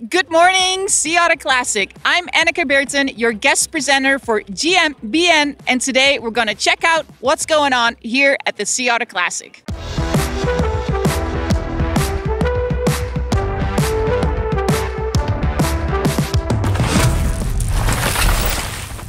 Good morning, Sea Otter Classic. I'm Anneke Beerten, your guest presenter for GMBN, and today we're going to check out what's going on here at the Sea Otter Classic.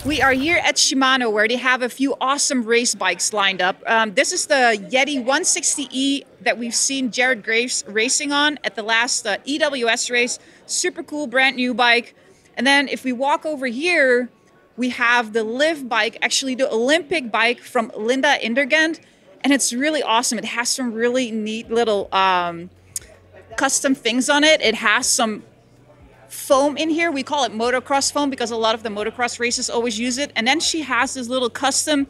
We are here at Shimano, where they have a few awesome race bikes lined up. This is the Yeti 160E that we've seen Jared Graves racing on at the last EWS race. Super cool, brand new bike. And then if we walk over here, we have the Liv bike, actually the Olympic bike from Linda Indergand. And it's really awesome. It has some really neat little custom things on it. It has some foam in here. We call it motocross foam because a lot of the motocross races always use it. And then she has this little custom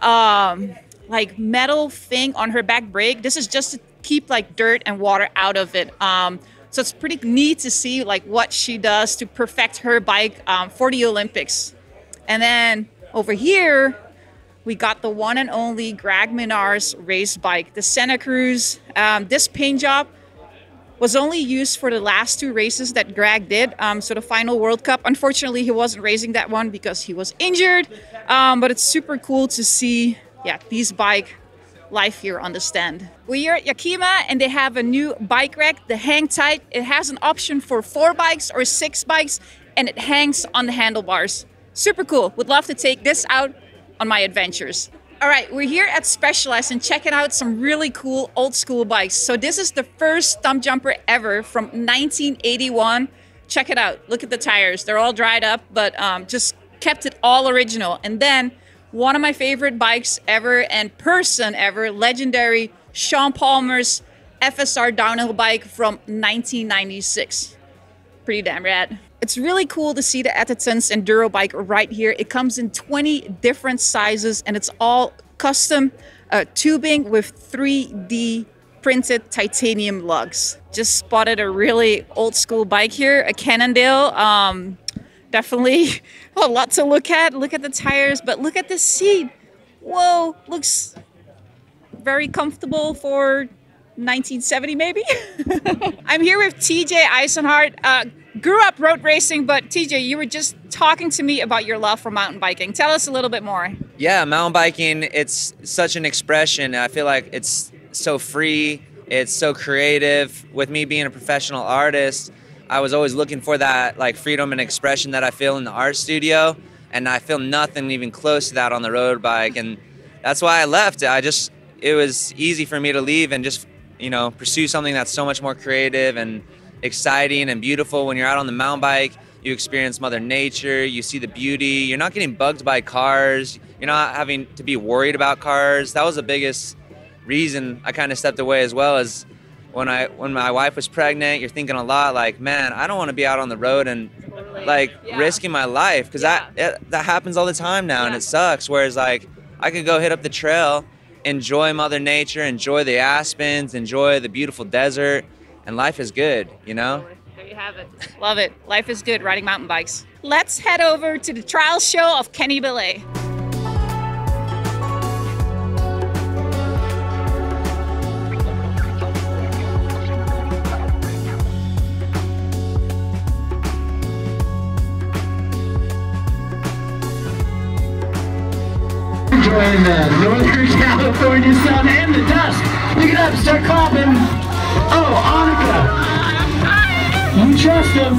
like metal thing on her back brake. This is just to keep like dirt and water out of it. So it's pretty neat to see like what she does to perfect her bike for the Olympics. And then over here, we got the one and only Greg Minnaar's race bike, the Santa Cruz. This paint job was only used for the last two races that Greg did. So the final World Cup, unfortunately, he wasn't racing that one because he was injured. But it's super cool to see, these bike life here on the stand. We are at Yakima and they have a new bike rack, the Hang Tight. It has an option for 4 bikes or 6 bikes and it hangs on the handlebars. Super cool. Would love to take this out on my adventures. All right, we're here at Specialized and checking out some really cool old school bikes. So this is the first stump jumper ever from 1981. Check it out. Look at the tires. They're all dried up, but just kept it all original. And then one of my favorite bikes ever and person ever, legendary Sean Palmer's FSR downhill bike from 1996. Pretty damn rad. It's really cool to see the Atherton's Enduro bike right here. It comes in 20 different sizes and it's all custom tubing with 3D printed titanium lugs. Just spotted a really old school bike here, a Cannondale. Definitely a lot to look at. Look at the tires, but look at the seat. Whoa, looks very comfortable for 1970 maybe. I'm here with TJeisenhart. Grew up road racing, but TJ, you were just talking to me about your love for mountain biking. Tell us a little bit more. Yeah, mountain biking, it's such an expression. I feel like it's so free, it's so creative. With me being a professional artist, I was always looking for that like freedom and expression that I feel in the art studio, and I feel nothing even close to that on the road bike, and that's why I left. It was easy for me to leave and just, pursue something that's so much more creative and exciting and beautiful. When you're out on the mountain bike, you experience Mother Nature, you see the beauty, you're not getting bugged by cars, you're not having to be worried about cars. That was the biggest reason I kind of stepped away, as well as when my wife was pregnant. You're thinking a lot like, man, I don't want to be out on the road and risking my life, because that happens all the time now and it sucks. Whereas like I could go hit up the trail, enjoy Mother Nature, enjoy the aspens, enjoy the beautiful desert, and life is good, There you have it. Love it. Life is good riding mountain bikes. Let's head over to the trial show of Kenny Ballet. Enjoying the Northern California sun and the dust. Pick it up, start clapping. Oh, Anneke, you trust him.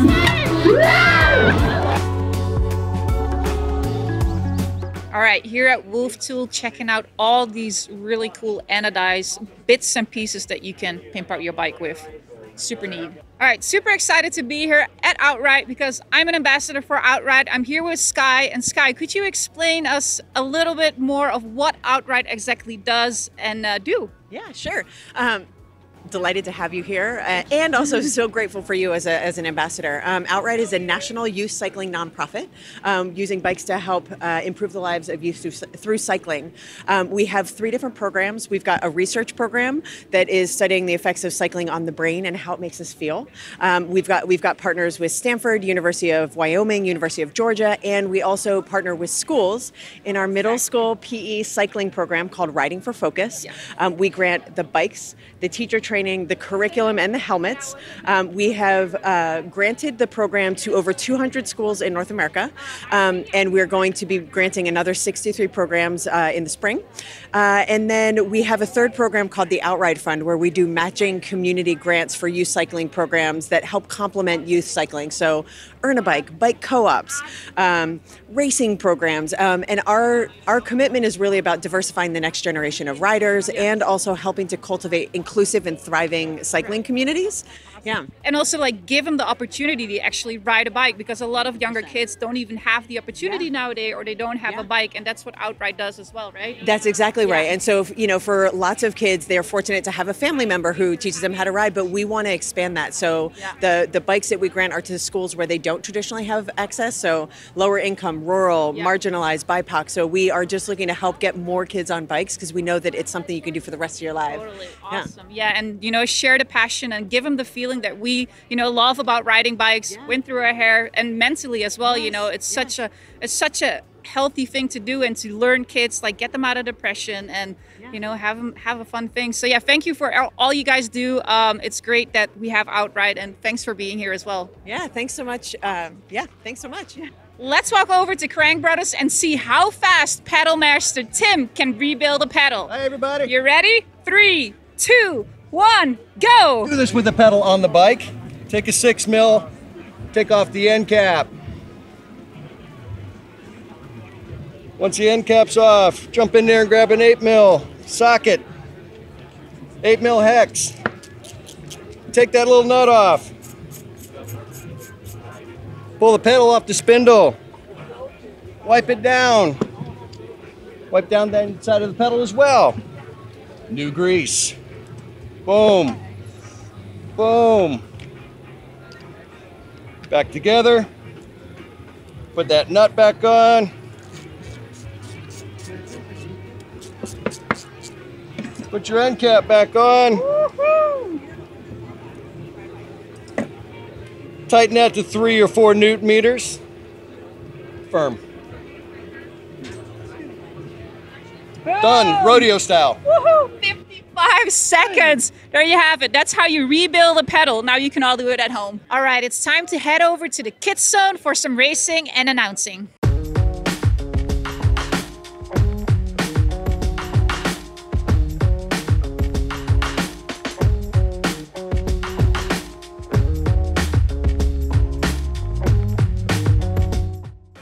All right, here at Wolf Tool, checking out all these really cool anodized bits and pieces that you can pimp out your bike with. Super neat. All right, super excited to be here at Outright because I'm an ambassador for Outright. I'm here with Sky. And Sky, could you explain us a little bit more of what Outright exactly does and do? Yeah, sure. Delighted to have you here, and also so grateful for you as an ambassador. Outright is a national youth cycling nonprofit using bikes to help improve the lives of youth through cycling. We have 3 different programs. We've got a research program that is studying the effects of cycling on the brain and how it makes us feel. We've got partners with Stanford, University of Wyoming, University of Georgia, and we also partner with schools in our middle school PE cycling program called Riding for Focus. We grant the bikes, the teacher training, training, the curriculum, and the helmets. We have granted the program to over 200 schools in North America, and we're going to be granting another 63 programs in the spring. And then we have a third program called the Outride Fund, where we do matching community grants for youth cycling programs that help complement youth cycling. So earn a bike, bike co-ops, racing programs. And our commitment is really about diversifying the next generation of riders and also helping to cultivate inclusive and thriving cycling communities. Yeah. And also like give them the opportunity to actually ride a bike, because a lot of younger kids don't even have the opportunity nowadays, or they don't have a bike, and that's what Outride does as well, right? That's exactly right. And so, you know, for lots of kids, they're fortunate to have a family member who teaches them how to ride, but we want to expand that. So the bikes that we grant are to schools where they don't traditionally have access, so lower income, rural, marginalized, BIPOC. So we are just looking to help get more kids on bikes, because we know that it's something you can do for the rest of your life. Totally. Awesome. Yeah. And, you know, share the passion and give them the feeling that we, you know, love about riding bikes, went through our hair, and mentally as well. You know, it's such a healthy thing to do, and to learn kids, like get them out of depression and, you know, have them have a fun thing. So yeah, thank you for all you guys do. It's great that we have Outride, and thanks for being here as well. Yeah, thanks so much. Thanks so much. Let's walk over to Crank Brothers and see how fast pedal master Tim can rebuild a pedal. Hi everybody. You ready? 3, 2, 1, go! Do this with the pedal on the bike. Take a 6 mil, take off the end cap. Once the end cap's off, jump in there and grab an 8 mil socket. 8 mil hex. Take that little nut off. Pull the pedal off the spindle. Wipe it down. Wipe down the inside of the pedal as well. New grease. Boom. Boom. Back together. Put that nut back on. Put your end cap back on. Woo-hoo. Tighten that to 3 or 4 Newton meters. Firm. Done, rodeo style. Woohoo! 55 seconds. There you have it. That's how you rebuild a pedal. Now you can all do it at home. All right, it's time to head over to the kids zone for some racing and announcing.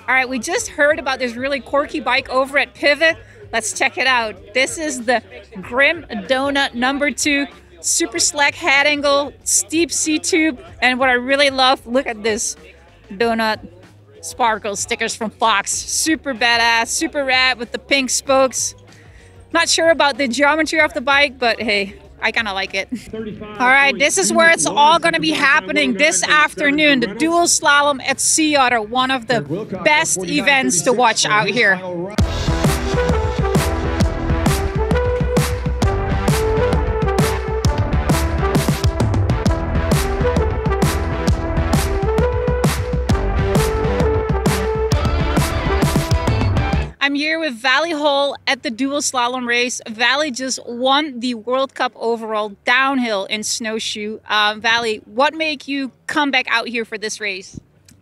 All right, we just heard about this really quirky bike over at Pivot. Let's check it out. This is the Grim Donut #2, super slack head angle, steep C-tube, and what I really love, look at this donut sparkle stickers from Fox. Super badass, super rad with the pink spokes. Not sure about the geometry of the bike, but hey, I kind of like it. All right, this is where it's all going to be happening this afternoon. The Dual Slalom at Sea Otter, one of the best events to watch out here. I'm here with Valley Hall at the Dual Slalom race. Valley just won the World Cup overall downhill in snowshoe. Valley, what made you come back out here for this race?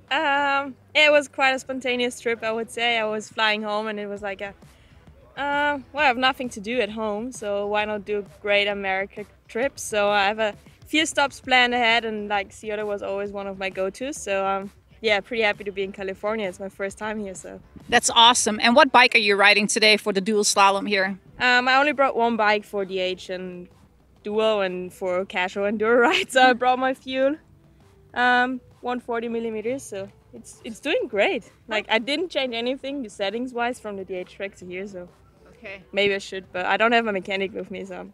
It was quite a spontaneous trip, I would say. I was flying home and it was like well, I have nothing to do at home, so why not do a Great America trip? So I have a few stops planned ahead, and like Sea Otter was always one of my go-tos. So yeah, pretty happy to be in California. It's my first time here, so. That's awesome. And what bike are you riding today for the Dual Slalom here? I only brought one bike for DH and Duo and for casual Enduro rides. So I brought my fuel, 140 millimeters, so it's doing great. Like, I didn't change anything settings-wise from the DH track to here, so okay. Maybe I should, but I don't have a mechanic with me, so I'm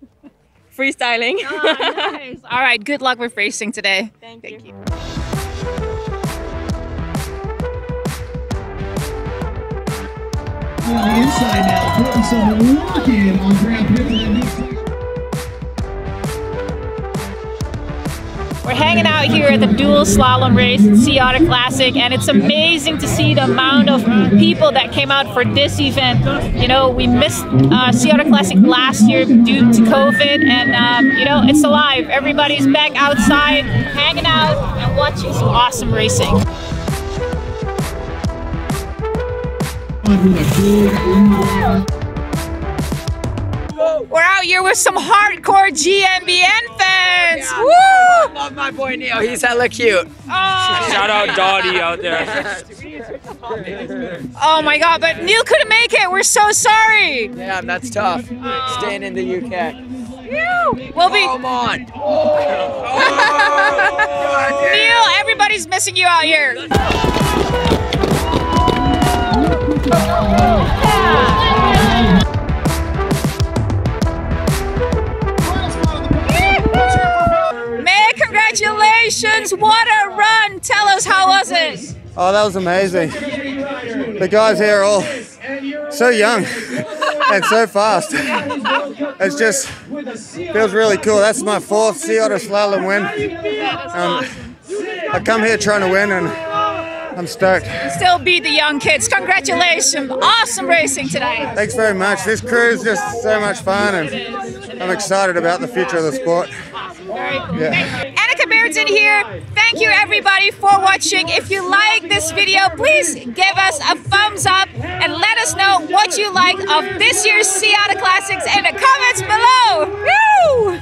freestyling. Oh, nice. All right, good luck with racing today. Thank you. On the inside now, putting some work in on Graham Pitt in the next section. We're hanging out here at the Dual Slalom race at Sea Otter Classic, and it's amazing to see the amount of people that came out for this event. You know, we missed Sea Otter Classic last year due to COVID, and you know, it's alive. Everybody's back outside, hanging out and watching some awesome racing. We're out here with some hardcore GMBN fans. Yeah. Woo! I love my boy Neil. He's hella cute. Oh. Shout out Dottie out there. Oh my God! But Neil couldn't make it. We're so sorry. Yeah, that's tough. Staying in the UK. We'll be. Come on. Neil, everybody's missing you out here. Man, congratulations! What a run! Tell us, how was it? Oh, that was amazing. The guys here are all so young and so fast. It's just feels really cool. That's my 4th Sea Otter Slalom win. I come here trying to win, and I'm stoked. Still beat the young kids. Congratulations! Awesome racing today. Thanks very much. This crew is just so much fun, and I'm excited about the future of the sport. Very cool. Yeah. Anneke Beerten here. Thank you everybody for watching. If you like this video, please give us a thumbs up and let us know what you like of this year's Sea Otter Classics in the comments below. Woo!